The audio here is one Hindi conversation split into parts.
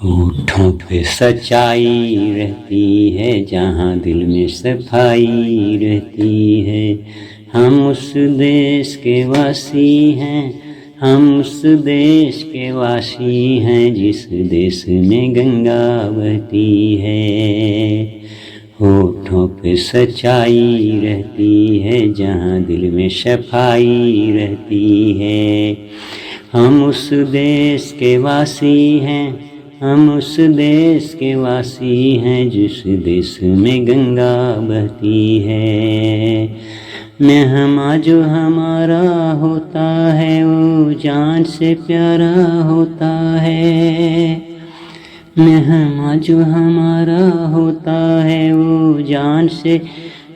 होठों पे सच्चाई रहती है, जहाँ दिल में सफाई रहती है। हम उस देश के वासी हैं, हम उस देश के वासी हैं, जिस देश में गंगा बहती है। होठों पे सच्चाई रहती है, जहाँ दिल में सफाई रहती है। हम उस देश के वासी हैं, हम उस देश के वासी हैं, जिस देश में गंगा बहती है। मेहमा जो हमारा होता है, वो जान से प्यारा होता है। मेहमा जो हमारा होता है, वो जान से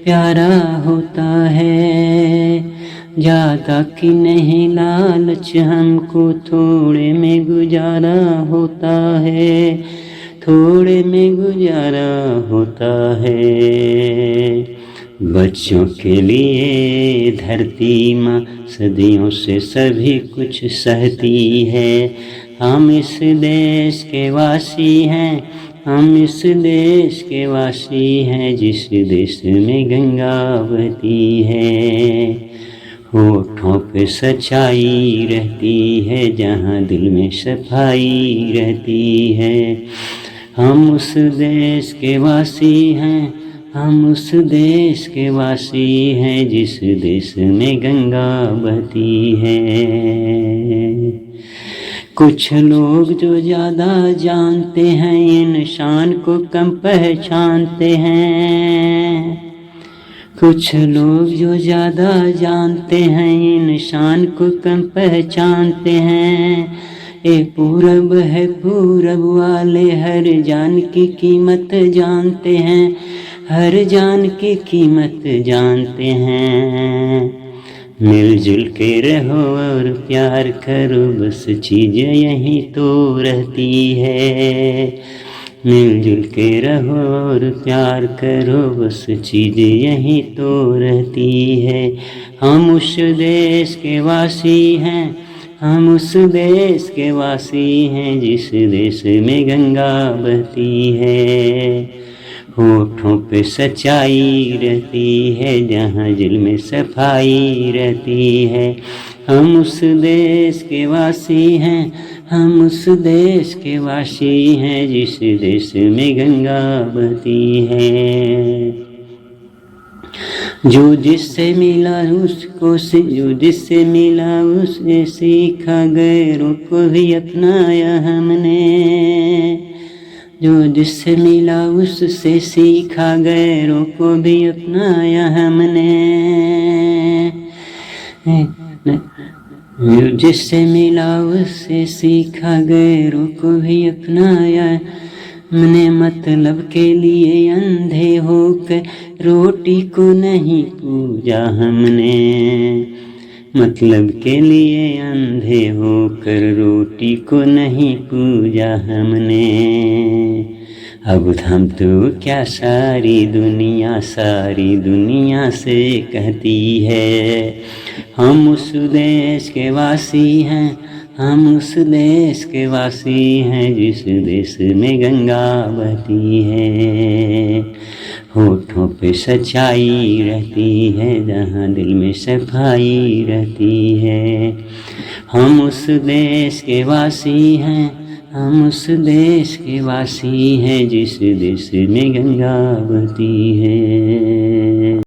प्यारा होता है। ज़्यादा की नहीं लालच, हमको थोड़े में गुजारा होता है, थोड़े में गुजारा होता है। बच्चों के लिए धरती माँ सदियों से सभी कुछ सहती है। हम इस देश के वासी हैं, हम इस देश के वासी हैं, जिस देश में गंगा बहती है। होठों पे सच्चाई रहती है, जहाँ दिल में सफाई रहती है। हम उस देश के वासी हैं, हम उस देश के वासी हैं, जिस देश में गंगा बहती है। कुछ लोग जो ज़्यादा जानते हैं, इंसान को कम पहचानते हैं। कुछ लोग जो ज़्यादा जानते हैं, इंसान को कम पहचानते हैं। ये पूरब है, पूरब वाले हर जान की कीमत जानते हैं, हर जान की कीमत जानते हैं। मिलजुल के रहो और प्यार करो, बस चीज़ यही तो रहती है। मिलजुल के रहो और प्यार करो, बस चीज़ यही तो रहती है। हम उस देश के वासी हैं, हम उस देश के वासी हैं, जिस देश में गंगा बहती है। होठों पे सच्चाई रहती है, जहाँ दिल में सफाई रहती है। हम उस देश के वासी हैं, हम उस देश के वासी हैं, जिस देश में गंगा बहती है। जो जिससे मिला उसको से, जो जिससे मिला उससे सीखा, गैरों को भी अपनाया हमने। जो जिससे मिला उससे सीखा, गैरों को भी अपनाया हमने। जो जिससे मिला उससे सीखा, गैरों को भी अपनाया हमने। मतलब के लिए अंधे होकर रोटी को नहीं पूजा हमने। मतलब के लिए अंधे होकर रोटी को नहीं पूजा हमने। अब हम तो क्या सारी दुनिया से कहती है। हम उस देश के वासी हैं, हम उस देश के वासी हैं, जिस देश में गंगा बहती है। होठों पे सच्चाई रहती है, जहाँ दिल में सफाई रहती है। हम उस देश के वासी हैं, हम उस देश के वासी हैं, जिस देश में गंगा बहती है।